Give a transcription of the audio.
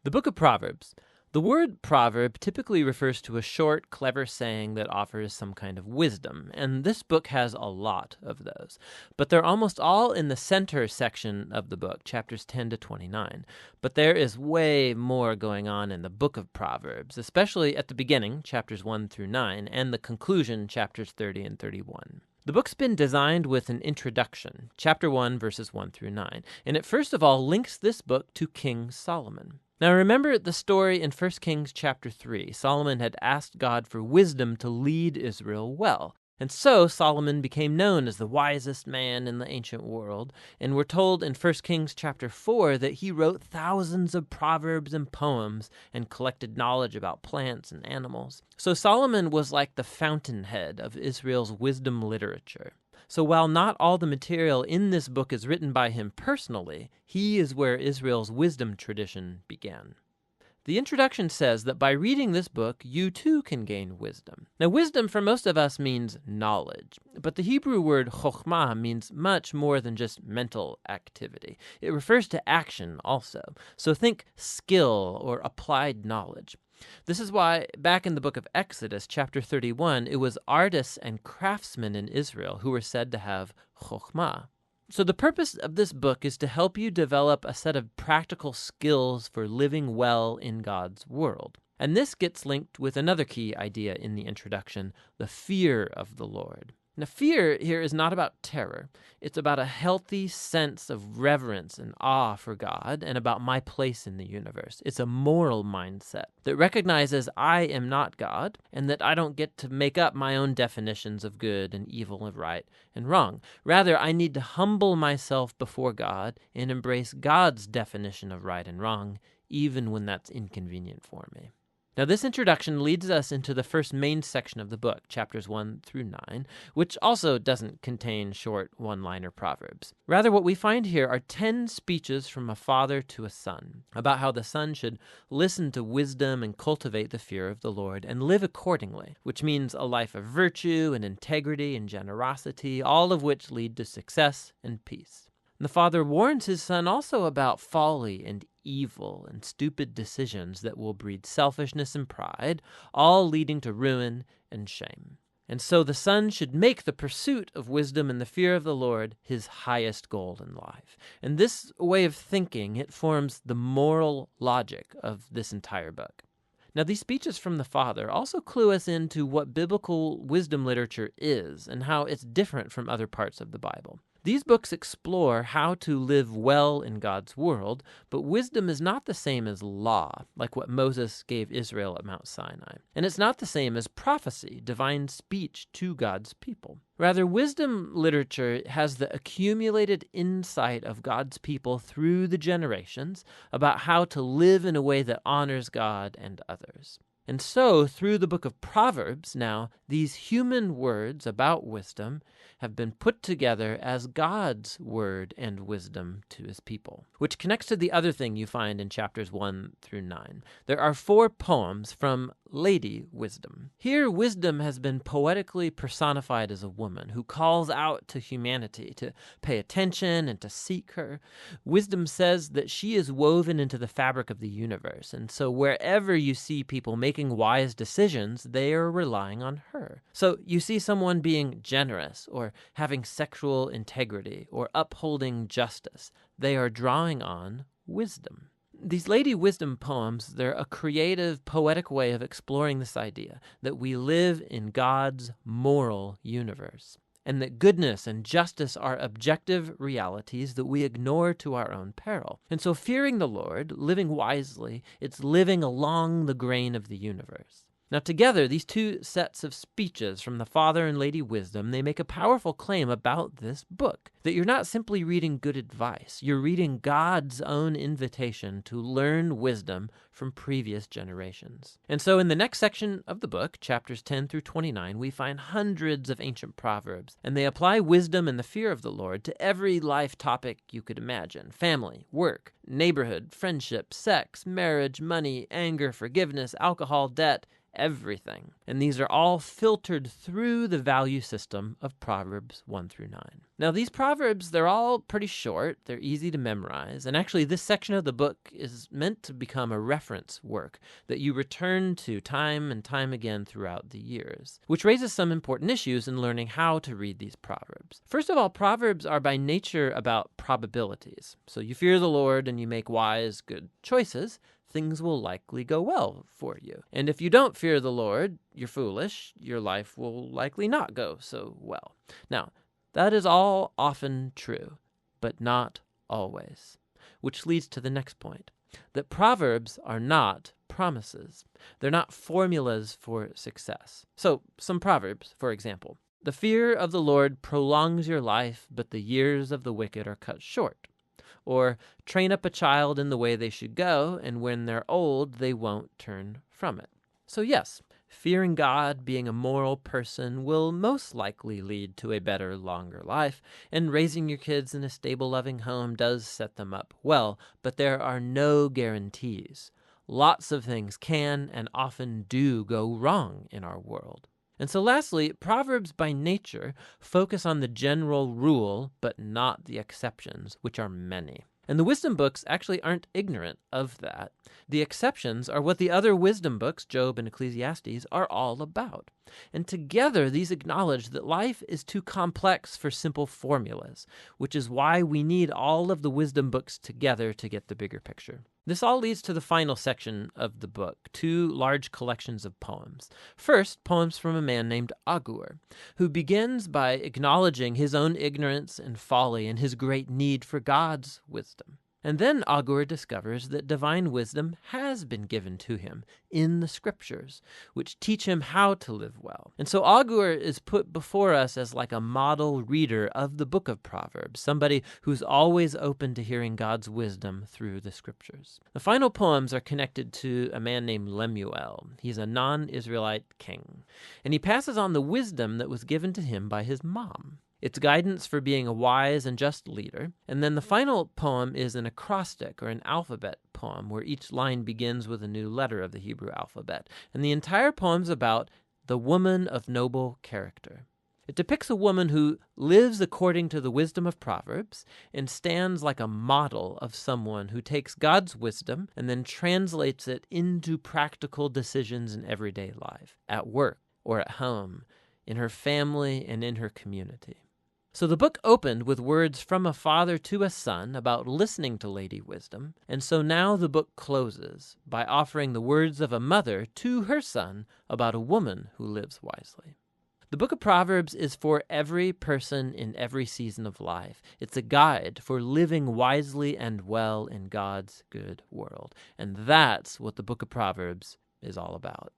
The book of Proverbs. The word proverb typically refers to a short, clever saying that offers some kind of wisdom, and this book has a lot of those. But they're almost all in the center section of the book, chapters 10 to 29. But there is way more going on in the book of Proverbs, especially at the beginning, chapters 1 through 9, and the conclusion, chapters 30 and 31. The book's been designed with an introduction, chapter 1, verses 1 through 9, and it first of all links this book to King Solomon. Now remember the story in 1 Kings chapter 3. Solomon had asked God for wisdom to lead Israel well. And so Solomon became known as the wisest man in the ancient world, and we're told in 1 Kings chapter 4 that he wrote thousands of proverbs and poems and collected knowledge about plants and animals. So Solomon was like the fountainhead of Israel's wisdom literature. So while not all the material in this book is written by him personally, he is where Israel's wisdom tradition began. The introduction says that by reading this book, you too can gain wisdom. Now, wisdom for most of us means knowledge, but the Hebrew word chokhmah means much more than just mental activity. It refers to action also. So think skill or applied knowledge. This is why back in the book of Exodus, chapter 31, it was artists and craftsmen in Israel who were said to have chokhmah. So the purpose of this book is to help you develop a set of practical skills for living well in God's world. And this gets linked with another key idea in the introduction, the fear of the Lord. Now, fear here is not about terror. It's about a healthy sense of reverence and awe for God and about my place in the universe. It's a moral mindset that recognizes I am not God and that I don't get to make up my own definitions of good and evil and right and wrong. Rather, I need to humble myself before God and embrace God's definition of right and wrong, even when that's inconvenient for me. Now, this introduction leads us into the first main section of the book, chapters 1 through 9, which also doesn't contain short one-liner proverbs. Rather, what we find here are 10 speeches from a father to a son about how the son should listen to wisdom and cultivate the fear of the Lord and live accordingly, which means a life of virtue and integrity and generosity, all of which lead to success and peace. And the father warns his son also about folly and evil and stupid decisions that will breed selfishness and pride, all leading to ruin and shame. And so the son should make the pursuit of wisdom and the fear of the Lord his highest goal in life. And this way of thinking, it forms the moral logic of this entire book. Now, these speeches from the father also clue us into what biblical wisdom literature is and how it's different from other parts of the Bible. These books explore how to live well in God's world, but wisdom is not the same as law, like what Moses gave Israel at Mount Sinai. And it's not the same as prophecy, divine speech to God's people. Rather, wisdom literature has the accumulated insight of God's people through the generations about how to live in a way that honors God and others. And so, through the book of Proverbs now, these human words about wisdom have been put together as God's word and wisdom to his people, which connects to the other thing you find in chapters 1 through 9. There are 4 poems from Lady Wisdom. Here, wisdom has been poetically personified as a woman who calls out to humanity to pay attention and to seek her. Wisdom says that she is woven into the fabric of the universe, and so wherever you see people making wise decisions, they are relying on her. So you see someone being generous or having sexual integrity or upholding justice. They are drawing on wisdom. These Lady Wisdom poems, they're a creative, poetic way of exploring this idea that we live in God's moral universe, and that goodness and justice are objective realities that we ignore to our own peril. And so fearing the Lord, living wisely, it's living along the grain of the universe. Now together, these 2 sets of speeches from the Father and Lady Wisdom, they make a powerful claim about this book, that you're not simply reading good advice, you're reading God's own invitation to learn wisdom from previous generations. And so in the next section of the book, chapters 10 through 29, we find hundreds of ancient proverbs, and they apply wisdom and the fear of the Lord to every life topic you could imagine: family, work, neighborhood, friendship, sex, marriage, money, anger, forgiveness, alcohol, debt, everything. And these are all filtered through the value system of Proverbs 1 through 9. Now, these Proverbs, they're all pretty short. They're easy to memorize. And actually, this section of the book is meant to become a reference work that you return to time and time again throughout the years, which raises some important issues in learning how to read these Proverbs. First of all, Proverbs are by nature about probabilities. So you fear the Lord and you make wise, good choices, things will likely go well for you. And if you don't fear the Lord, you're foolish, your life will likely not go so well. Now, that is all often true, but not always. Which leads to the next point, that Proverbs are not promises. They're not formulas for success. So, some Proverbs, for example. The fear of the Lord prolongs your life, but the years of the wicked are cut short. Or, train up a child in the way they should go, and when they're old, they won't turn from it. So yes, fearing God, being a moral person, will most likely lead to a better, longer life, and raising your kids in a stable, loving home does set them up well, but there are no guarantees. Lots of things can and often do go wrong in our world. And so lastly, Proverbs by nature focus on the general rule, but not the exceptions, which are many. And the wisdom books actually aren't ignorant of that. The exceptions are what the other wisdom books, Job and Ecclesiastes, are all about. And together, these acknowledge that life is too complex for simple formulas, which is why we need all of the wisdom books together to get the bigger picture. This all leads to the final section of the book, two large collections of poems. First, poems from a man named Agur, who begins by acknowledging his own ignorance and folly and his great need for God's wisdom. And then Agur discovers that divine wisdom has been given to him in the scriptures, which teach him how to live well. And so Agur is put before us as like a model reader of the book of Proverbs, somebody who's always open to hearing God's wisdom through the scriptures. The final poems are connected to a man named Lemuel. He's a non-Israelite king, and he passes on the wisdom that was given to him by his mom. It's guidance for being a wise and just leader. And then the final poem is an acrostic or an alphabet poem where each line begins with a new letter of the Hebrew alphabet. And the entire poem's about the woman of noble character. It depicts a woman who lives according to the wisdom of Proverbs and stands like a model of someone who takes God's wisdom and then translates it into practical decisions in everyday life, at work or at home, in her family and in her community. So the book opened with words from a father to a son about listening to Lady Wisdom, and so now the book closes by offering the words of a mother to her son about a woman who lives wisely. The book of Proverbs is for every person in every season of life. It's a guide for living wisely and well in God's good world, and that's what the book of Proverbs is all about.